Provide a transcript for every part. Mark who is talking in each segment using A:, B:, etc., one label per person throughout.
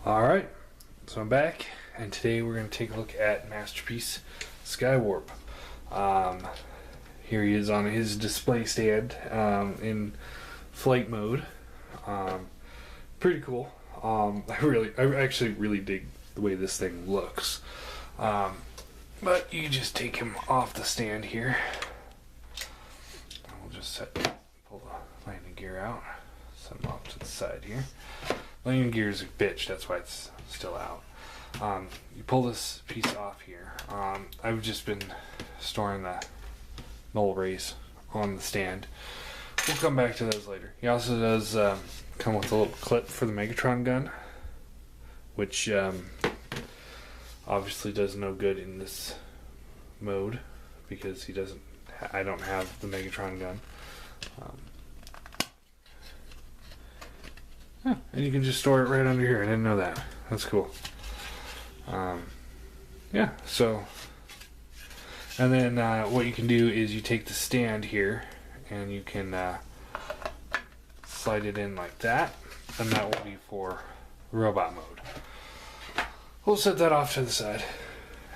A: Alright, so I'm back, and today we're going to take a look at Masterpiece Skywarp. Here he is on his display stand in flight mode. Pretty cool. I actually really dig the way this thing looks. But you just take him off the stand here. We'll just pull the landing gear out, set him off to the side here. Landing gear is a bitch, that's why it's still out. You pull this piece off here. I've just been storing the null rays on the stand. We'll come back to those later. He also does come with a little clip for the Megatron gun, which obviously does no good in this mode because he doesn't. I don't have the Megatron gun. And you can just store it right under here. I didn't know that. That's cool. Yeah, so. And then what you can do is you take the stand here and you can slide it in like that. And that will be for robot mode. We'll set that off to the side.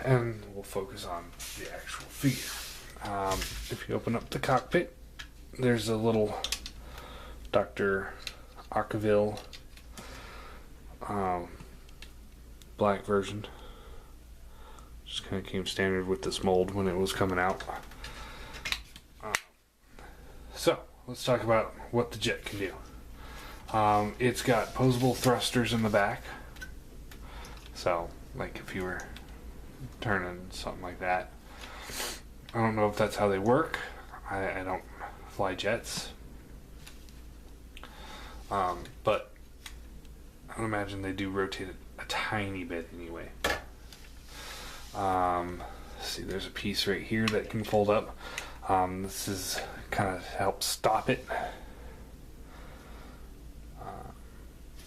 A: And we'll focus on the actual figure. If you open up the cockpit, there's a little Dr. Acaville black version. Just kind of came standard with this mold when it was coming out. So let's talk about what the jet can do. It's got posable thrusters in the back, so like if you were turning something like that. I don't know if that's how they work. I don't fly jets. But I would imagine they do rotate it a tiny bit anyway. See, there's a piece right here that can fold up. This is kind of help stop it.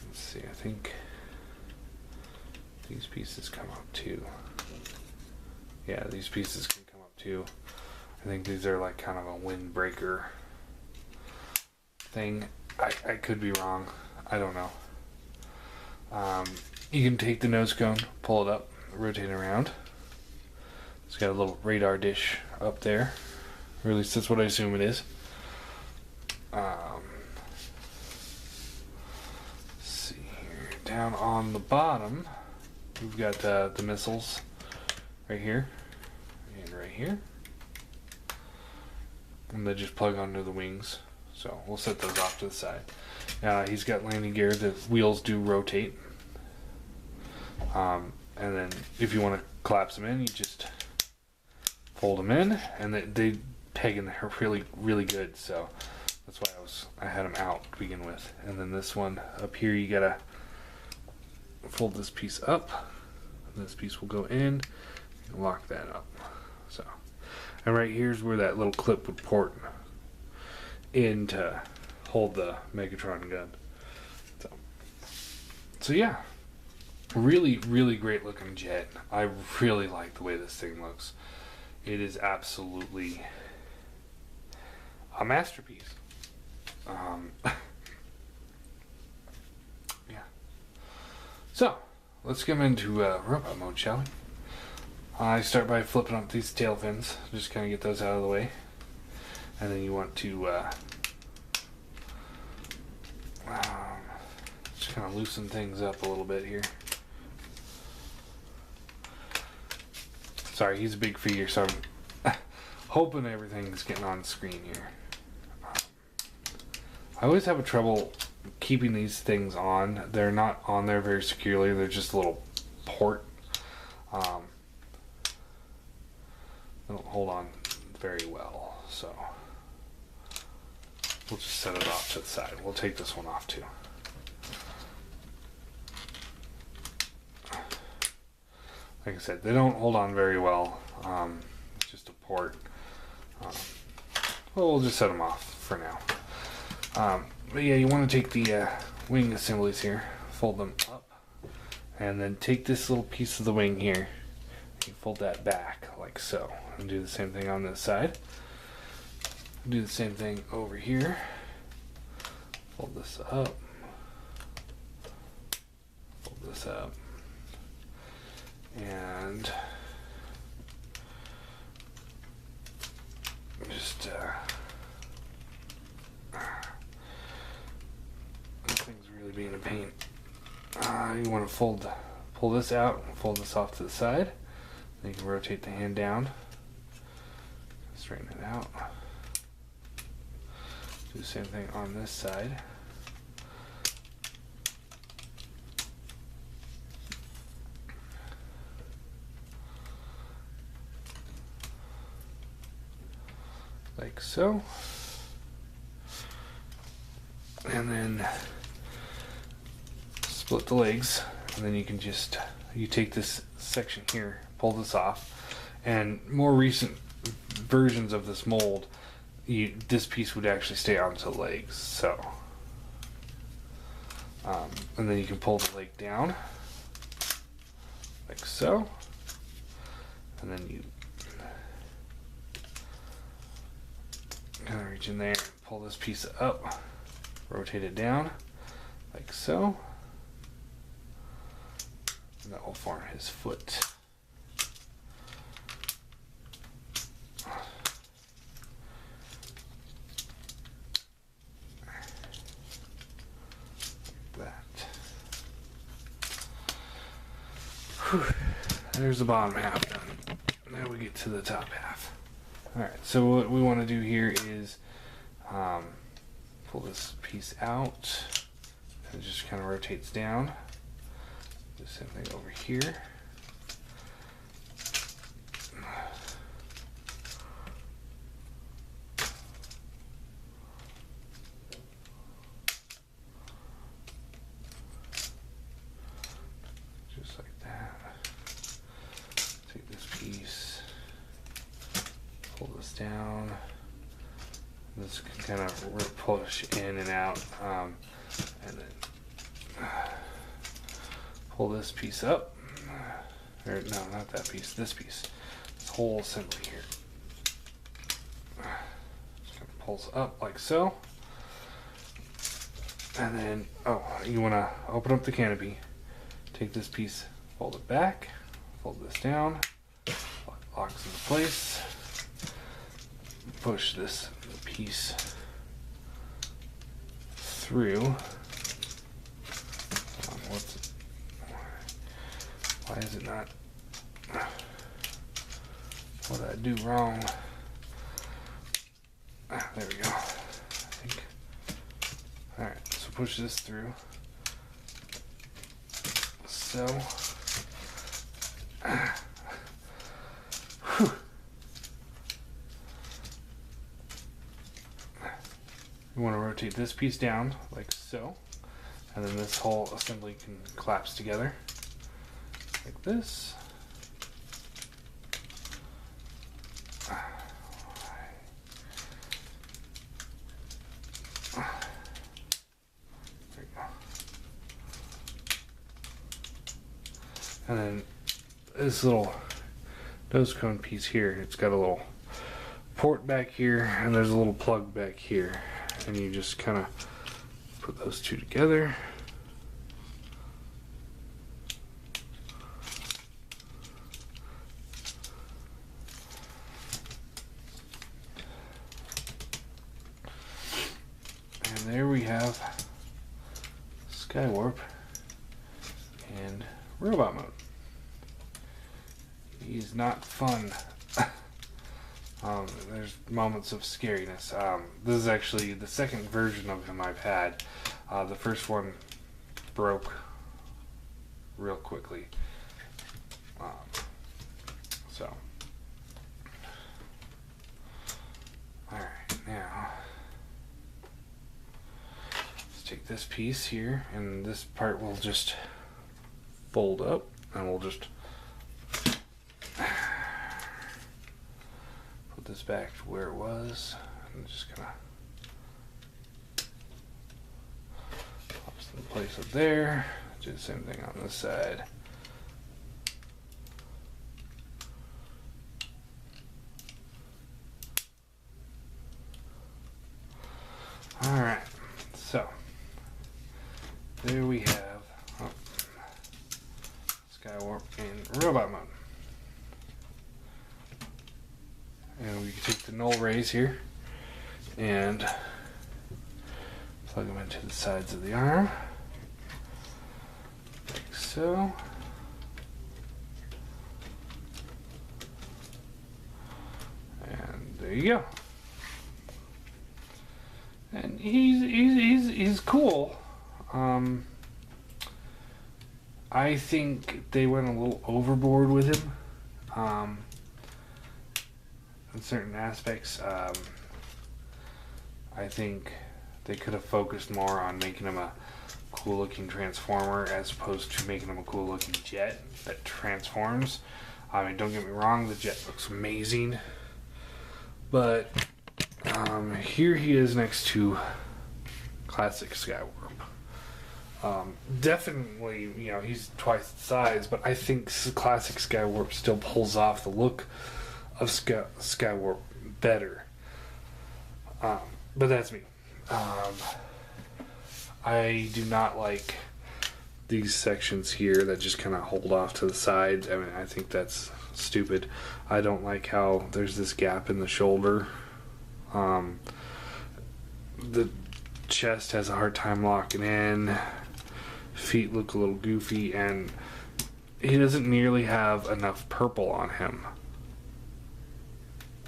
A: Let's see, I think these pieces come up too. Yeah, these pieces can come up too. I think these are like kind of a windbreaker thing. I could be wrong. I don't know. You can take the nose cone, pull it up, rotate it around. It's got a little radar dish up there. Or at least that's what I assume it is. Let's see here. Down on the bottom, we've got the missiles right here and right here. And they just plug onto the wings. So we'll set those off to the side. He's got landing gear. The wheels do rotate. And then if you want to collapse them in, you just fold them in, and they peg in there really, really good. So that's why I had them out to begin with. And then this one up here, you gotta fold this piece up. And this piece will go in and lock that up. So, and right here's where that little clip would port in to hold the Megatron gun. So yeah, really, really great looking jet. I really like the way this thing looks. It is absolutely a masterpiece. Yeah. So let's get into robot mode, shall we? I start by flipping up these tail fins, just kind of get those out of the way. And then you want to just kind of loosen things up a little bit here. Sorry, he's a big figure, so I'm hoping everything's getting on screen here. I always have trouble keeping these things on. They're not on there very securely. They're just a little port. They don't hold on very well, so we'll just set it off to the side. We'll take this one off too. Like I said, they don't hold on very well. It's just a port. Well, we'll just set them off for now. But yeah, you want to take the wing assemblies here, fold them up, and then take this little piece of the wing here, and you fold that back like so, and do the same thing on this side. Do the same thing over here. Fold this up. Fold this up. And just this thing's really being a pain. You want to pull this out, fold this off to the side. Then you can rotate the hand down, straighten it out. Do the same thing on this side. Like so. And then split the legs, and then you take this section here, pull this off, and more recent versions of this mold, this piece would actually stay onto the legs. So, and then you can pull the leg down, like so, and then you kind of reach in there, pull this piece up, rotate it down, like so. And that will form his foot. Like that. Whew. There's the bottom half done. Now we get to the top half. Alright, so what we want to do here is pull this piece out, and it just kind of rotates down. Do the same thing over here. Just like that. Take this piece, pull this down. This can kind of push in and out, and then pull this piece up. Or no, not that piece. This piece. This whole assembly here. Just kind of pulls up like so. And then, you want to open up the canopy. Take this piece, fold it back, fold this down, locks into place. Push this piece through. Why is it not? What did I do wrong? There we go. I think. Alright, so push this through. So. Whew. You want to rotate this piece down like so, and then this whole assembly can collapse together like this. There you go. And then this little nose cone piece here, it's got a little port back here, and there's a little plug back here. And you just kind of put those two together. And there we have Skywarp and robot mode. He's not fun. There's moments of scariness. This is actually the second version of him I've had. The first one broke real quickly. Alright, now let's take this piece here, and this part will just fold up, and we'll just this back to where it was, and just kind of pops in place up there. Do the same thing on this side. Alright, so there we have robot mode. And we can take the null rays here and plug them into the sides of the arm, like so. And there you go. And he's cool. I think they went a little overboard with him in certain aspects. I think they could have focused more on making him a cool looking transformer as opposed to making him a cool looking jet that transforms. I mean, don't get me wrong, the jet looks amazing, but here he is next to classic Skywarp. Definitely, you know, he's twice the size, but I think classic Skywarp still pulls off the look of Skywarp better. But that's me. I do not like these sections here that just kind of hold off to the sides. I mean, I think that's stupid. I don't like how there's this gap in the shoulder. The chest has a hard time locking in. Feet look a little goofy, and he doesn't nearly have enough purple on him.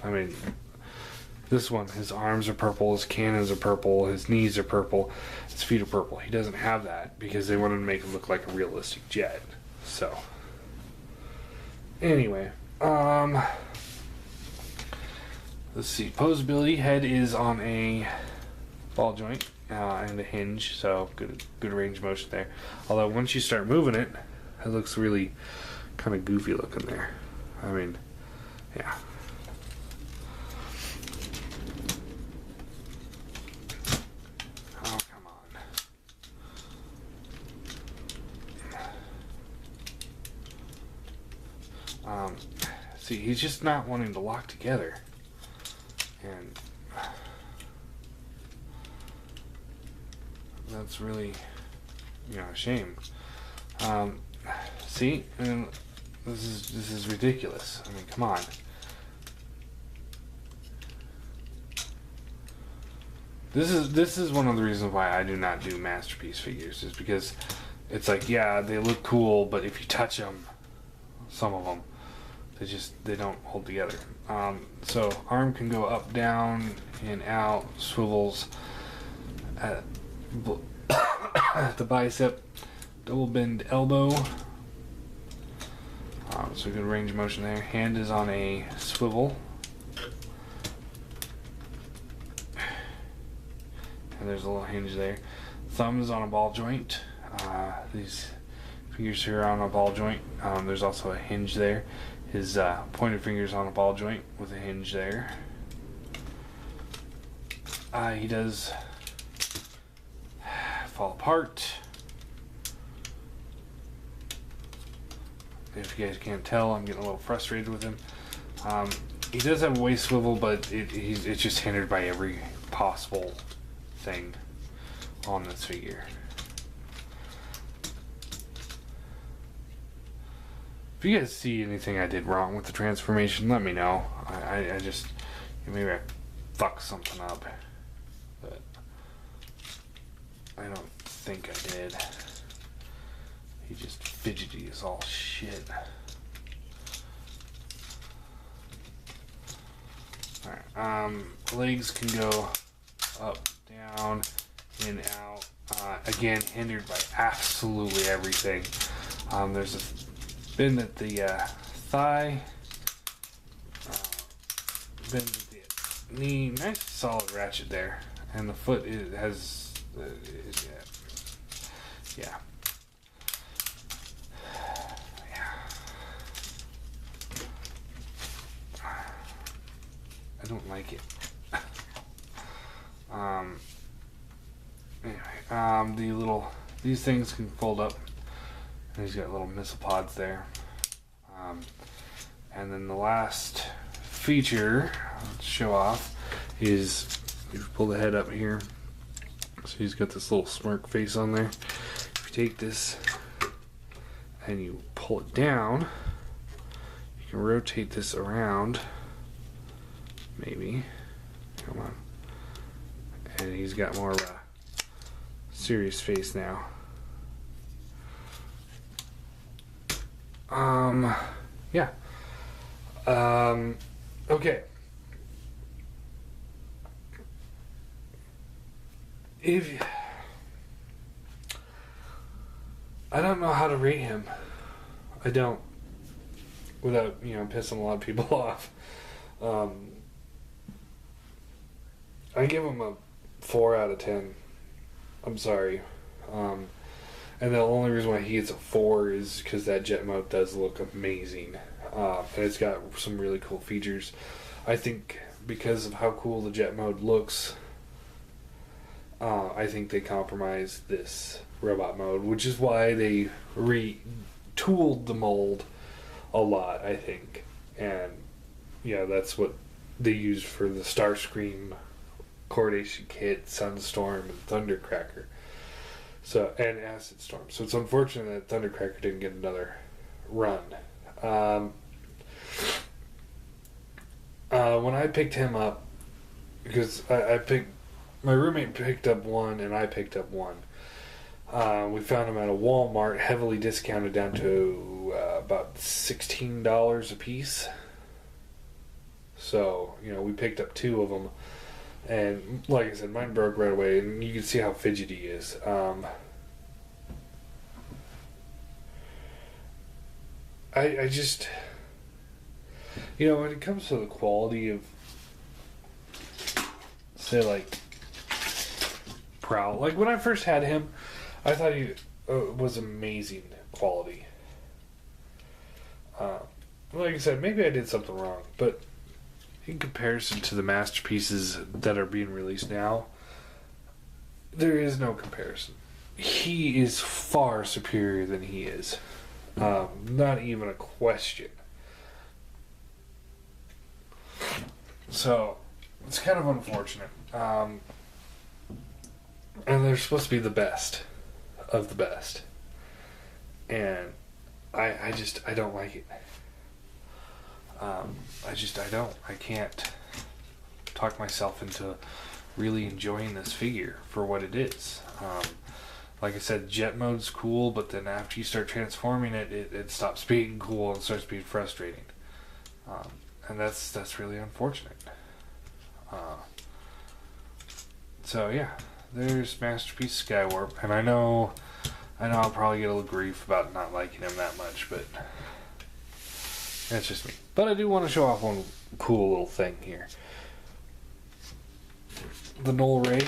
A: I mean, this one, his arms are purple, his cannons are purple, his knees are purple, his feet are purple. He doesn't have that because they wanted to make him look like a realistic jet. So, anyway, let's see. Posability, head is on a ball joint and a hinge, so good range of motion there. Although once you start moving it, it looks really kind of goofy looking there. I mean, yeah. Oh, come on. See, he's just not wanting to lock together. And that's really, you know, a shame. See, and this is ridiculous. I mean, come on. This is one of the reasons why I do not do masterpiece figures, is because it's like, yeah, they look cool, but if you touch them, some of them, they don't hold together. So arm can go up, down, in, out, swivels at the bicep, double bend elbow. So good range of motion there. Hand is on a swivel, and there's a little hinge there. Thumb is on a ball joint. These fingers here are on a ball joint. There's also a hinge there. His pointer fingers on a ball joint with a hinge there. He does fall apart. If you guys can't tell, I'm getting a little frustrated with him. He does have a waist swivel, but it's just hindered by every possible thing on this figure. If you guys see anything I did wrong with the transformation, let me know. I just, maybe I fucked something up, but I don't think I did. He just fidgety as all shit. Alright, legs can go up, down, in, out. Again, hindered by absolutely everything. There's a bend at the thigh, bend at the knee. Nice solid ratchet there. And the foot has, yeah. I don't like it. Anyway, these things can fold up, and he's got little missile pods there. And then the last feature to show off is, you pull the head up here, so he's got this little smirk face on there. If you take this and you pull it down, You can rotate this around. Maybe. Come on. And he's got more of a serious face now. Yeah. Okay. I don't know how to rate him. I don't. Without, pissing a lot of people off. I give him a 4 out of 10. I'm sorry. And the only reason why he gets a 4 is because that jet mode does look amazing. And it's got some really cool features. I think because of how cool the jet mode looks, I think they compromised this robot mode, which is why they retooled the mold a lot, I think. And yeah, that's what they used for the Starscream coordination kit, Sunstorm, and Thundercracker. So, and Acid Storm. So it's unfortunate that Thundercracker didn't get another run. When I picked him up, because my roommate picked up one and I picked up one. We found them at a Walmart, heavily discounted down to about $16 a piece. So, we picked up 2 of them. And like I said, mine broke right away, and you can see how fidgety he is. I just, when it comes to the quality of, say, like, Prowl, like when I first had him, I thought he was amazing quality. Like I said, maybe I did something wrong, but in comparison to the masterpieces that are being released now, there is no comparison. He is far superior than he is. Not even a question. So, it's kind of unfortunate. And they're supposed to be the best of the best. And I don't like it. I can't talk myself into really enjoying this figure for what it is. Like I said, jet mode's cool, but then after you start transforming it stops being cool and starts being frustrating. And that's really unfortunate. So yeah, there's Masterpiece Skywarp, and I know I'll probably get a little grief about not liking him that much, but that's just me. But I do want to show off one cool little thing here. The Null Ray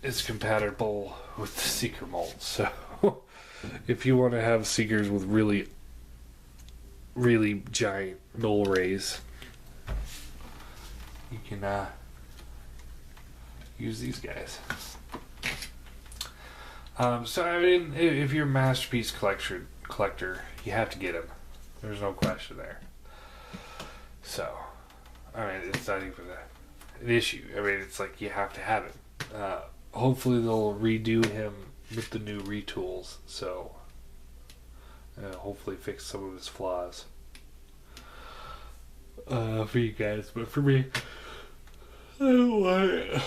A: is compatible with the Seeker mold. So if you want to have Seekers with really, really giant Null Rays, you can use these guys. So I mean, if you're a Masterpiece collector, you have to get him. There's no question there. So, I mean, it's not even an issue. I mean, it's like you have to have him. Hopefully they'll redo him with the new retools, so hopefully fix some of his flaws for you guys. But for me, I don't want it.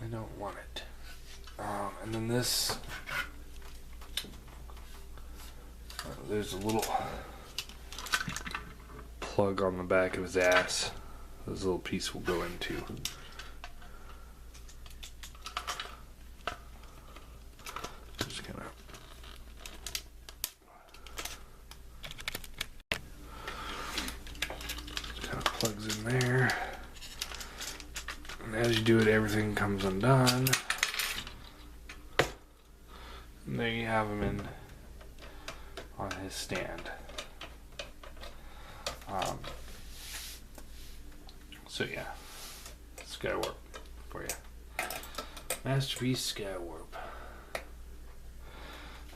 A: I don't want it. And then this, there's a little plug on the back of his ass. This little piece will go into. Just kind of plugs in there. And as you do it, everything comes undone. And there you have him in on his stand. So yeah, Skywarp for you. Masterpiece Skywarp.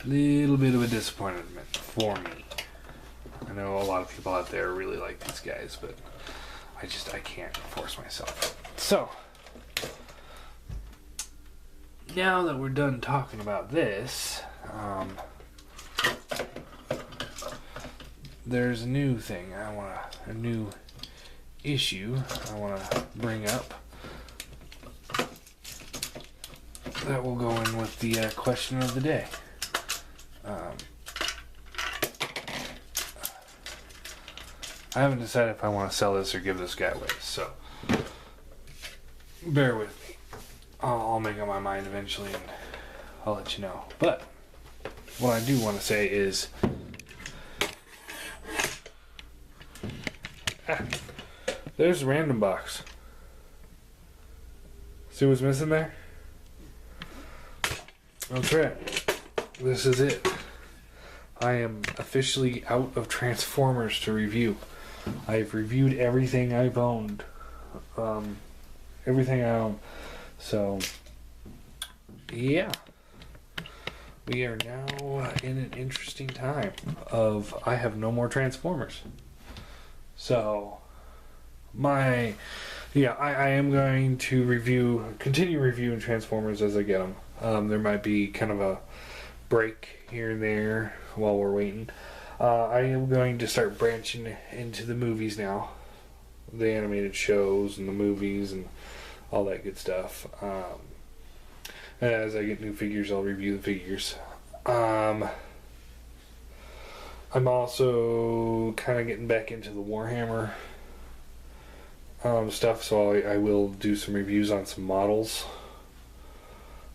A: Little bit of a disappointment for me. I know a lot of people out there really like these guys, but I can't force myself. So now that we're done talking about this, there's a new thing a new issue I want to bring up that will go in with the question of the day. I haven't decided if I want to sell this or give this guy away, so bear with me. I'll make up my mind eventually and I'll let you know. But what I do want to say is there's a random box. See what's missing there? That's right. This is it. I am officially out of Transformers to review. I've reviewed everything I've owned. Everything I own. So, yeah. We are now in an interesting time of I have no more Transformers. So, I am going to continue reviewing Transformers as I get them. There might be kind of a break here and there while we're waiting. I am going to start branching into the movies now. The animated shows and the movies and all that good stuff. As I get new figures, I'll review the figures. I'm also kind of getting back into the Warhammer stuff, so I will do some reviews on some models.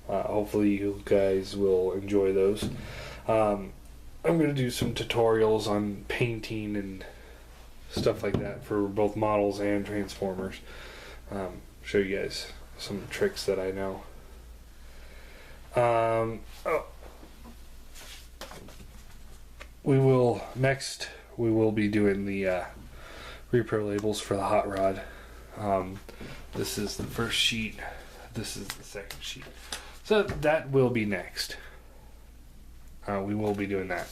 A: Hopefully you guys will enjoy those. I'm going to do some tutorials on painting and stuff like that for both models and Transformers. Show you guys some tricks that I know. We will be doing the repro labels for the hot rod. This is the first sheet. This is the second sheet. So that will be next. We will be doing that.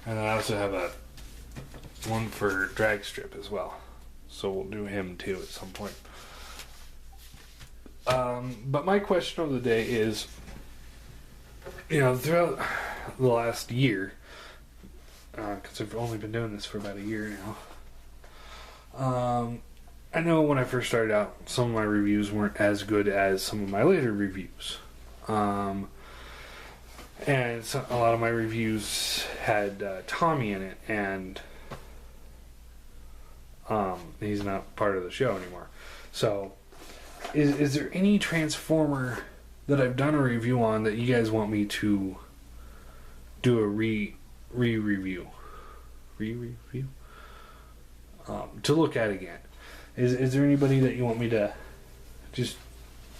A: And I also have one for drag strip as well. So we'll do him too at some point. But my question of the day is, throughout the last year, because I've only been doing this for about a year now, I know when I first started out, some of my reviews weren't as good as some of my later reviews. And so a lot of my reviews had Tommy in it, and he's not part of the show anymore. So, is there any Transformer that I've done a review on that you guys want me to do a re-review? Re-review? To look at again. Is there anybody that you want me to just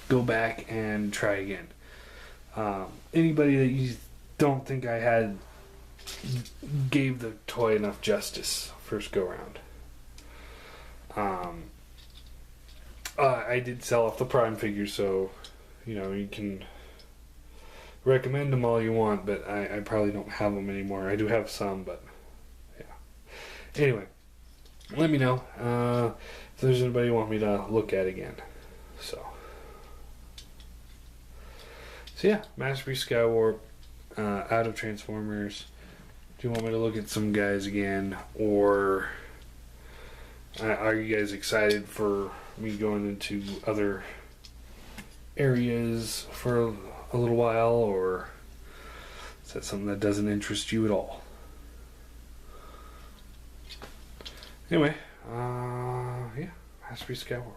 A: go back and try again? Anybody that you don't think I gave the toy enough justice first go round? I did sell off the Prime figures, so you can recommend them all you want, but I probably don't have them anymore. I do have some, but yeah. Anyway, let me know if there's anybody you want me to look at again. So yeah, Masterpiece Skywarp, out of Transformers. Do you want me to look at some guys again, or are you guys excited for me going into other areas for a little while, or is that something that doesn't interest you at all? Anyway, yeah, Masterpiece Skywarp.